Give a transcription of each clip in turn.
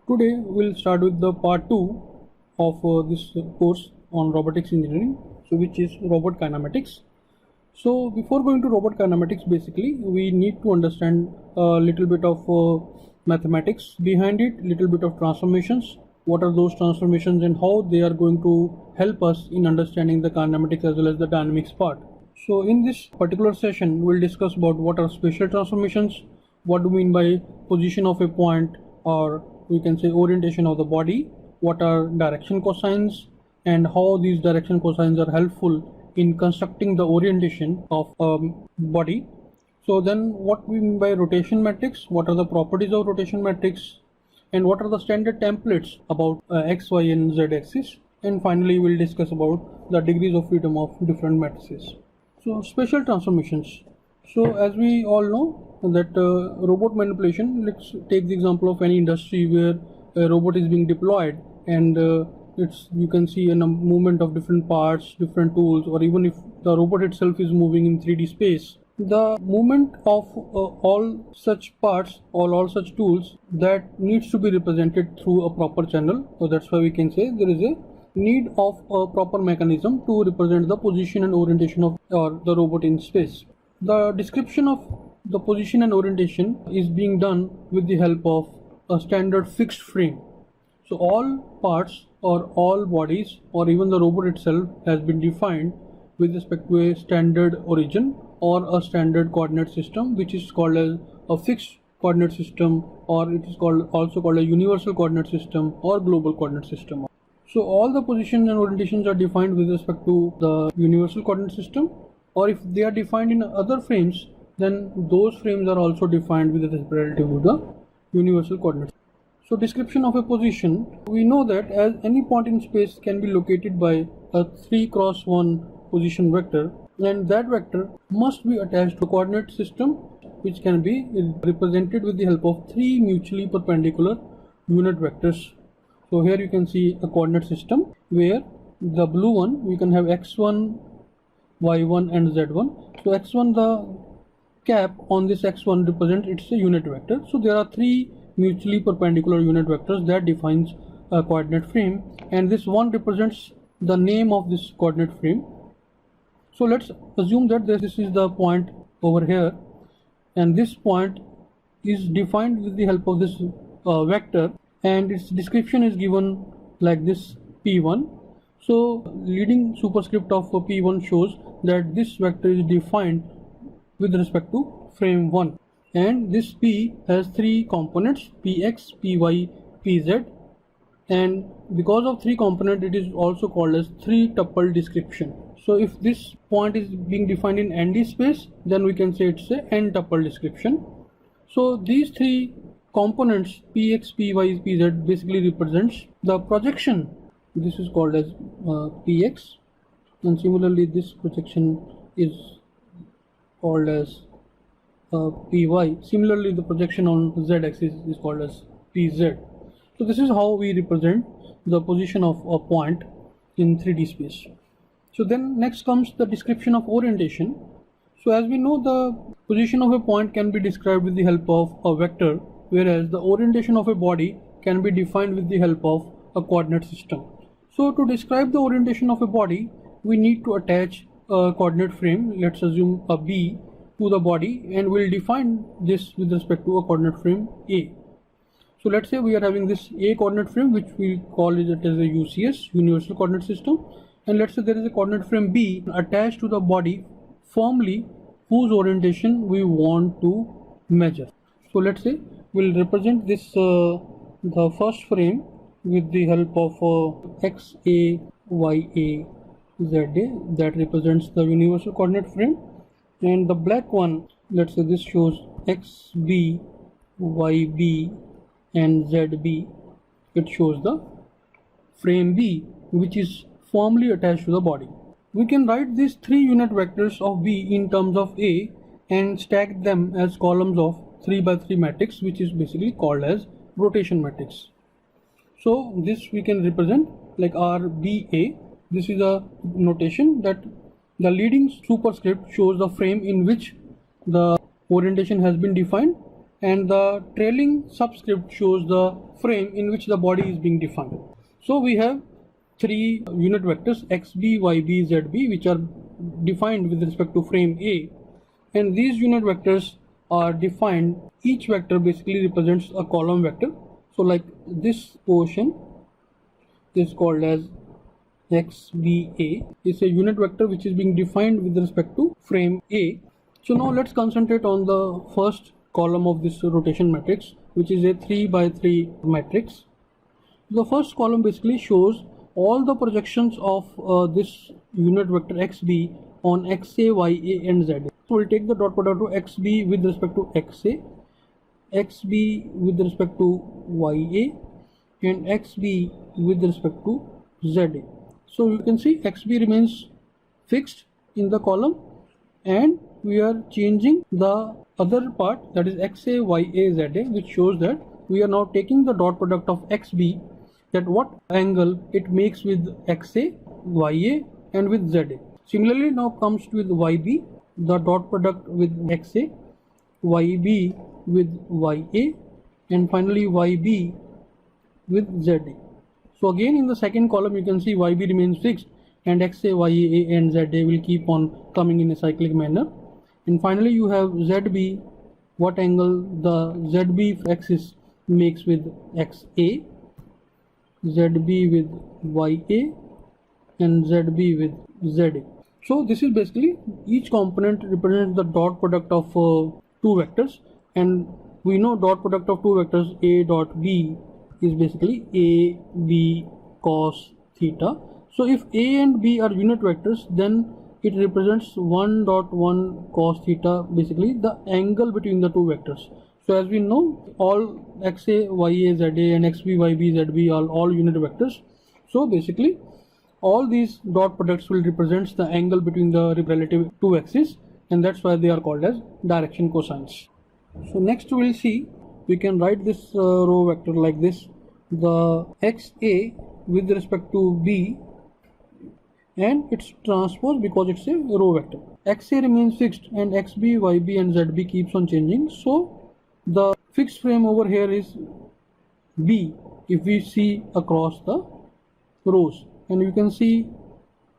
Today we'll start with the part 2 of this course on robotics engineering, which is robot kinematics. So before going to robot kinematics, basically we need to understand a little bit of mathematics behind it, little bit of transformations, what are those transformations and how they are going to help us in understanding the kinematics as well as the dynamics part. So in this particular session we'll discuss about what are spatial transformations, what do we mean by position of a point, or we can say orientation of the body, what are direction cosines, and how these direction cosines are helpful in constructing the orientation of a body. So then what we mean by rotation matrix, what are the properties of rotation matrix, and what are the standard templates about x, y and z axis, and finally we'll discuss about the degrees of freedom of different matrices. So spatial transformations. So as we all know that robot manipulation, let's take the example of any industry where a robot is being deployed and you can see a movement of different parts, different tools, or even if the robot itself is moving in 3D space, the movement of all such parts or all such tools that needs to be represented through a proper channel. So that's why we can say there is a need of a proper mechanism to represent the position and orientation of the robot in space. The description of the position and orientation is being done with the help of a standard fixed frame. So all parts or all bodies or even the robot itself has been defined with respect to a standard origin or a standard coordinate system, which is called as a fixed coordinate system, or it is also called a universal coordinate system or global coordinate system. So all the positions and orientations are defined with respect to the universal coordinate system, or if they are defined in other frames, then those frames are also defined with respect to the universal coordinate. So description of a position, we know that as any point in space can be located by a 3x1 position vector, and that vector must be attached to a coordinate system which can be represented with the help of three mutually perpendicular unit vectors. So here you can see a coordinate system where the blue one we can have x1, y1 and z1. So x1, the cap on this x1 represents it's a unit vector. So there are three mutually perpendicular unit vectors that defines a coordinate frame, and this one represents the name of this coordinate frame. So let's assume that this is the point over here, and this point is defined with the help of this vector, and its description is given like this: p1. So leading superscript of p1 shows that this vector is defined with respect to frame 1, and this p has three components: px, py, pz, and because of three components it is also called as three tuple description. So if this point is being defined in ND space, then we can say it's a n tuple description. So these three components px, py, pz basically represents the projection. This is called as px, and similarly this projection is called as py. Similarly the projection on z axis is called as pz. So this is how we represent the position of a point in 3D space. So then next comes the description of orientation. So as we know, the position of a point can be described with the help of a vector, whereas the orientation of a body can be defined with the help of a coordinate system. So to describe the orientation of a body, we need to attach a coordinate frame, let's assume a B, to the body, and we'll define this with respect to a coordinate frame A. So let's say we are having this A coordinate frame, which we call it as a UCS, universal coordinate system, and let's say there is a coordinate frame B attached to the body firmly, whose orientation we want to measure. So let's say we'll represent this the first frame with the help of XA, YA, ZA, that represents the universal coordinate frame, and the black one, let's say this shows XB, YB and ZB. It shows the frame B which is firmly attached to the body. We can write these three unit vectors of B in terms of A and stack them as columns of 3 by 3 matrix, which is basically called as rotation matrix. So this we can represent like RBA. This is a notation that the leading superscript shows the frame in which the orientation has been defined, and the trailing subscript shows the frame in which the body is being defined. So we have three unit vectors xb, yb, zb, which are defined with respect to frame A, and these unit vectors are defined, each vector basically represents a column vector. So like this portion is called as xba, is a unit vector which is being defined with respect to frame A. So now let's concentrate on the first column of this rotation matrix, which is a 3 by 3 matrix. The first column basically shows all the projections of this unit vector xb on xa, ya and za. So we'll take the dot product of xb with respect to xa, xb with respect to ya, and xb with respect to za. So you can see xb remains fixed in the column, and we are changing the other part, that is xa, ya, za, which shows that we are now taking the dot product of xb, that what angle it makes with xa, ya and with za. Similarly now comes with yb, the dot product with xa, yb with ya, and finally yb with za. So again in the second column you can see yb remains fixed, and xa, ya and za will keep on coming in a cyclic manner. And finally you have zb, what angle the zb axis makes with xa, zb with ya and zb with za. So this is basically, each component represents the dot product of two vectors, and we know dot product of two vectors a dot b is basically a b cos theta. So if a and b are unit vectors, then it represents 1 dot 1 cos theta, basically the angle between the two vectors. So as we know, all xa, ya, za and xb, yb, zb are all unit vectors. So basically all these dot products will represent the angle between the relative two axes, and that's why they are called as direction cosines. So next we will see, we can write this row vector like this: the xa with respect to b and its transpose, because it's a row vector. xa remains fixed and xb, yb and zb keeps on changing. So the fixed frame over here is b if we see across the rows, and you can see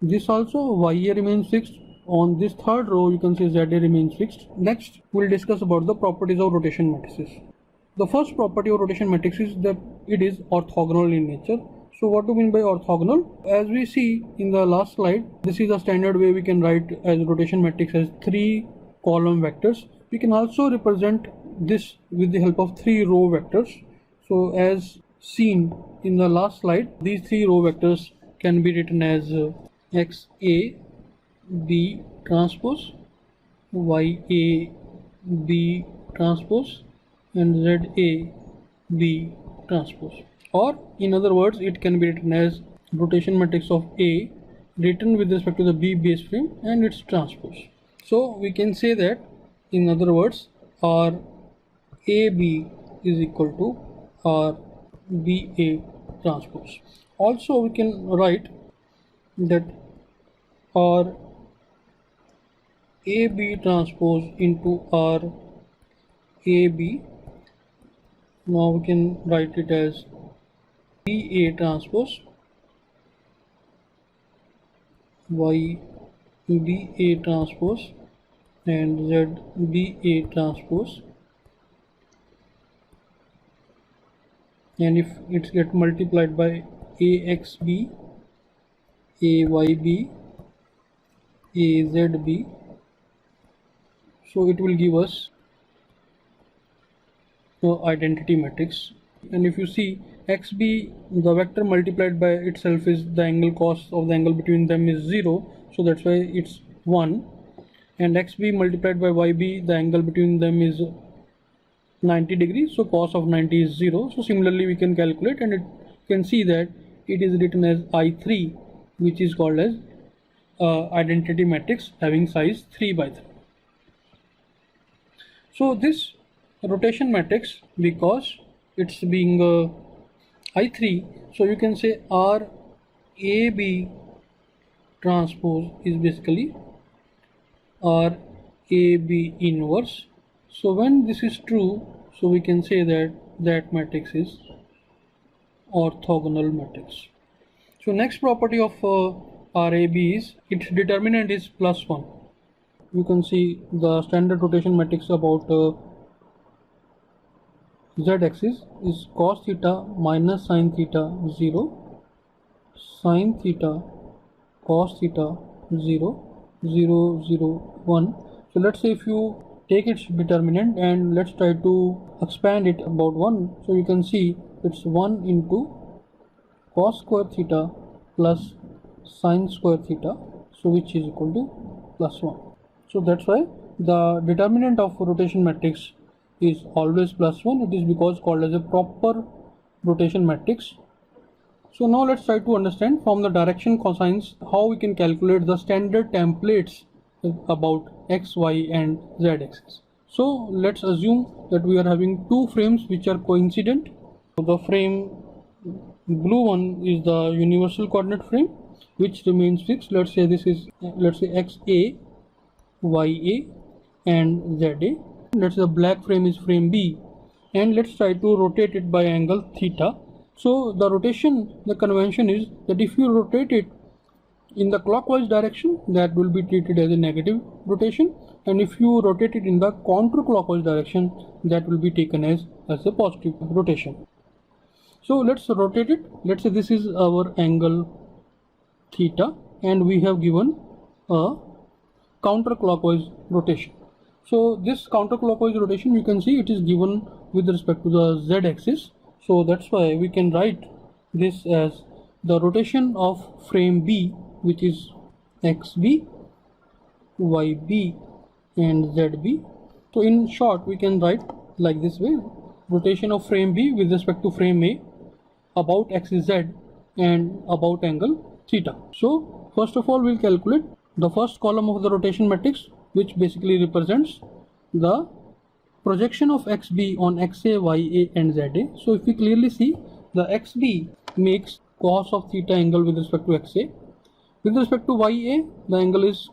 this also ya remains fixed. On this third row you can see za remains fixed. Next we'll discuss about the properties of rotation matrices. The first property of rotation matrix is that it is orthogonal in nature. So what do we mean by orthogonal? As we see in the last slide, this is a standard way we can write as rotation matrix as 3 column vectors. We can also represent this with the help of 3 row vectors. So as seen in the last slide, these 3 row vectors can be written as xa b transpose, ya b transpose and za b transpose. Or in other words, it can be written as rotation matrix of A written with respect to the B base frame and its transpose. So we can say that, in other words, our AB is equal to our BA transpose. Also we can write that our AB transpose into our AB, now we can write it as BA transpose YBA transpose and ZBA transpose, and if it's get multiplied by AXB, AYB, AZB, so it will give us the identity matrix. And if you see xb, the vector multiplied by itself is the angle cos of the angle between them is 0, so that's why it's 1, and xb multiplied by yb, the angle between them is 90 degrees, so cos of 90 is 0. So similarly we can calculate, and it can see that it is written as I3, which is called as identity matrix having size 3 by 3. So this rotation matrix, because it's being I3, so you can say our AB transpose is basically our AB inverse. So when this is true, So we can say that that matrix is orthogonal matrix. So next property of RAB is its determinant is +1. You can see the standard rotation matrix about z-axis is cos theta minus sin theta 0, sin theta cos theta 0, 0, 0, 1. So let's say if you take its determinant and let's try to expand it about 1. So you can see it's 1 into cos square theta plus sin square theta, so which is equal to +1. So that's why the determinant of rotation matrix is always +1. It is because called as a proper rotation matrix. So now let's try to understand from the direction cosines how we can calculate the standard templates about x, y and z axis. So let's assume that we are having two frames which are coincident. So the frame blue one is the universal coordinate frame which remains fixed. Let's say this is, let's say XA, YA and ZA. Let's say the black frame is frame B, and let's try to rotate it by angle theta. So the rotation, the convention is that if you rotate it in the clockwise direction, that will be treated as a negative rotation, and if you rotate it in the counterclockwise direction, that will be taken as a positive rotation. So let's rotate it. Let's say this is our angle theta and we have given a counterclockwise rotation. So this counterclockwise rotation, you can see it is given with respect to the z-axis. So that's why we can write this as the rotation of frame B, which is XB, YB and ZB. So in short, we can write like this way: rotation of frame B with respect to frame A about axis Z and about angle theta. So first of all, we'll calculate the first column of the rotation matrix, which basically represents the projection of XB on XA, YA and ZA. So if we clearly see, the XB makes cos of theta angle with respect to XA. With respect to YA, the angle is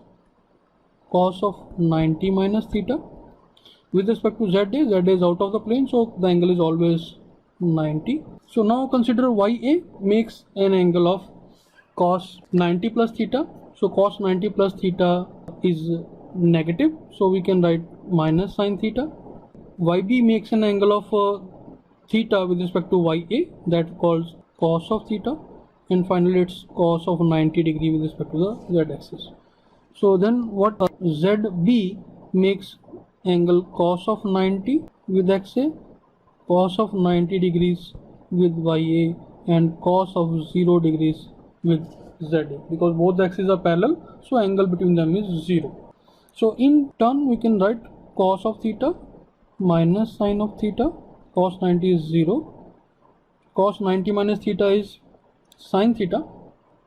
cos of 90 minus theta. With respect to ZA, ZA is out of the plane, so the angle is always 90. So now consider YA makes an angle of cos 90 plus theta. So cos 90 plus theta is negative, so we can write minus sin theta. YB makes an angle of theta with respect to YA, that calls cos of theta, and finally it's cos of 90 degree with respect to the z-axis. So then what ZB makes angle cos of 90 with XA, cos of 90 degrees with YA and cos of 0 degrees with ZA, because both the axes are parallel, so angle between them is 0. So in turn we can write cos of theta minus sin of theta. Cos 90 is 0, cos 90 minus theta is sin theta,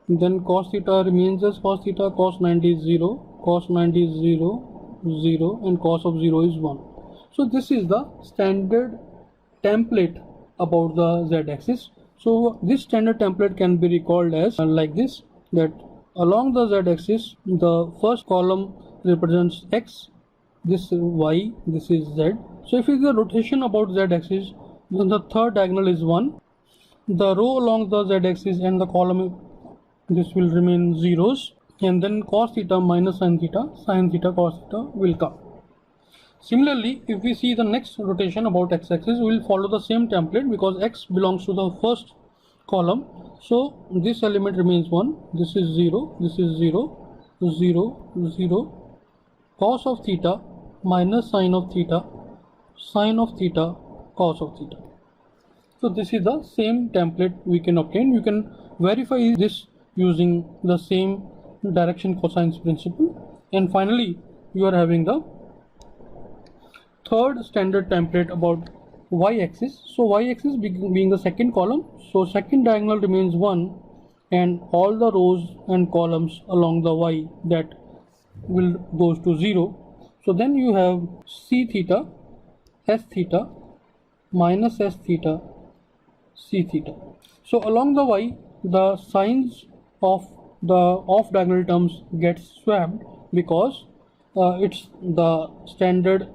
then cos theta remains as cos theta, cos 90 is 0, cos 90 is 0, 0 and cos of 0 is 1. So this is the standard template about the z-axis. So this standard template can be recalled as like this, that along the z-axis the first column represents x, this is y, this is z. So if it is a rotation about z-axis, then the third diagonal is 1. The row along the z-axis and the column, this will remain zeros, and then cos theta minus sin theta, cos theta will come. Similarly, if we see the next rotation about x-axis, we will follow the same template because x belongs to the first column. So this element remains 1, this is 0, this is 0, 0, 0, cos of theta minus sin of theta, cos of theta. So this is the same template we can obtain. You can verify this using the same direction cosines principle. And finally, you are having the third standard template about y-axis. So y-axis being the second column, so second diagonal remains 1 and all the rows and columns along the y that will goes to 0. So then you have c theta, s theta, minus s theta, c theta. So along the y, the signs of the off diagonal terms get swapped because it's the standard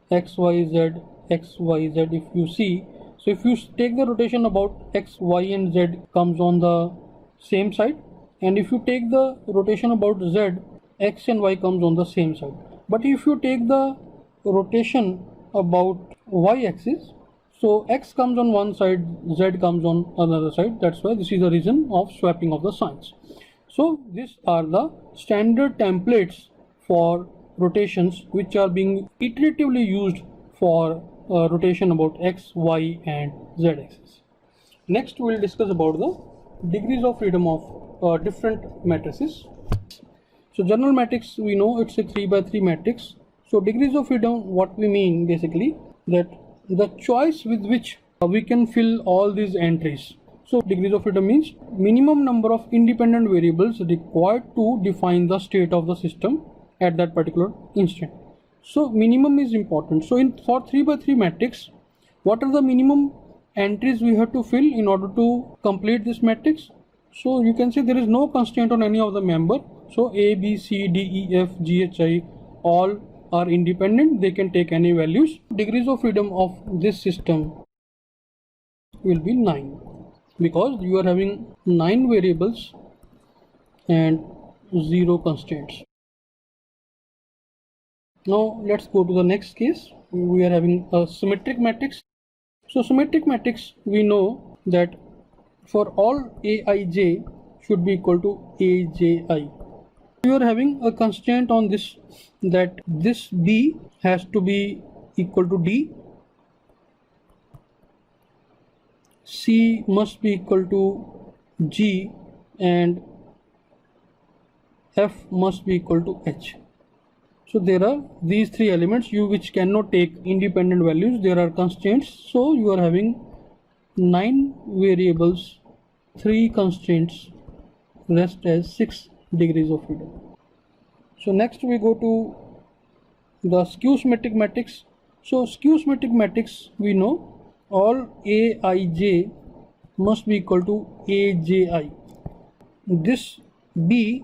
x, y, z x, y, z, if you see, so if you take the rotation about x, y and z comes on the same side, and if you take the rotation about z, x and y comes on the same side. But if you take the rotation about y axis, so x comes on one side, z comes on another side. That's why this is the reason of swapping of the signs. So these are the standard templates for rotations which are being iteratively used for rotation about x, y and z axis. Next we will discuss about the degrees of freedom of different matrices. So general matrix, we know it's a 3x3 matrix. So degrees of freedom, what we mean basically that the choice with which we can fill all these entries. So degrees of freedom means minimum number of independent variables required to define the state of the system at that particular instant. So minimum is important. So for 3x3 matrix, what are the minimum entries we have to fill in order to complete this matrix? So you can say there is no constraint on any of the member. So A, B, C, D, E, F, G, H, I all are independent. They can take any values. Degrees of freedom of this system will be 9 because you are having 9 variables and 0 constraints. Now let's go to the next case. We are having a symmetric matrix. So symmetric matrix, we know that for all Aij should be equal to Aj. You are having a constraint on this, that this B has to be equal to D, C must be equal to G, and F must be equal to H. So there are these 3 elements which cannot take independent values. There are constraints. So you are having 9 variables, 3 constraints, rest as 6 degrees of freedom. So next we go to the skew symmetric matrix. So skew symmetric matrix, we know all Aij must be equal to Aj. This B,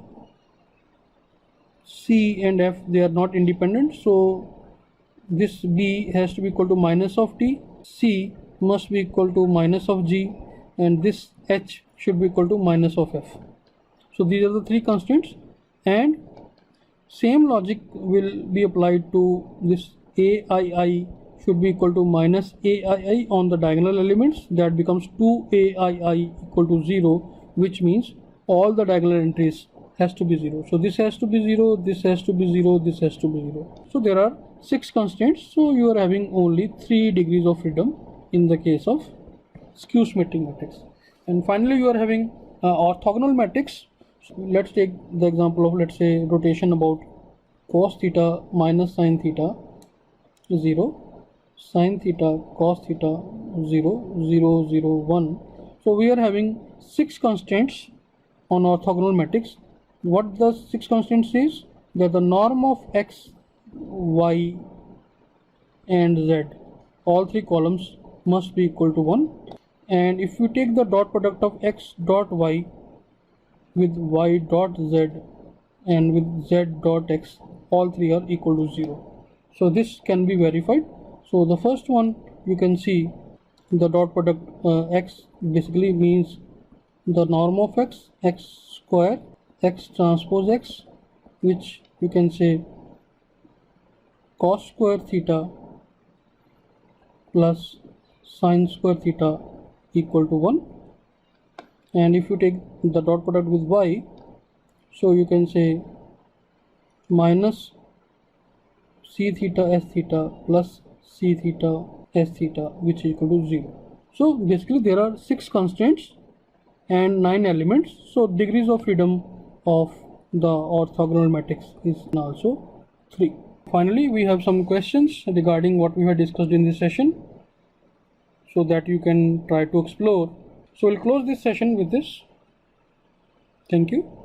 C and F, they are not independent, so this B has to be equal to minus of T, C must be equal to minus of G, and this H should be equal to minus of F. So these are the 3 constraints, and same logic will be applied to this Aii should be equal to minus Aii on the diagonal elements. That becomes 2Aii equal to 0, which means all the diagonal entries has to be 0. So this has to be 0, this has to be 0, this has to be 0. So there are 6 constraints. So you are having only 3 degrees of freedom in the case of skew symmetric matrix. And finally you are having orthogonal matrix. So let's take the example of, let's say, rotation about cos theta minus sin theta 0, sin theta cos theta 0, 0, 0, 1. So we are having 6 constraints on orthogonal matrix. What the 6 constraints is that the norm of x, y and z, all 3 columns must be equal to 1, and if you take the dot product of x dot y with y dot z and with z dot x, all 3 are equal to 0. So this can be verified. So the first one, you can see the dot product x basically means the norm of x, x square, x transpose x, which you can say cos square theta plus sin square theta equal to 1. And if you take the dot product with y, so you can say minus c theta s theta plus c theta s theta, which is equal to 0. So basically there are 6 constraints and 9 elements. So degrees of freedom of the orthogonal matrix is also 3. Finally, we have some questions regarding what we have discussed in this session, so that you can try to explore. So we'll close this session with this. Thank you.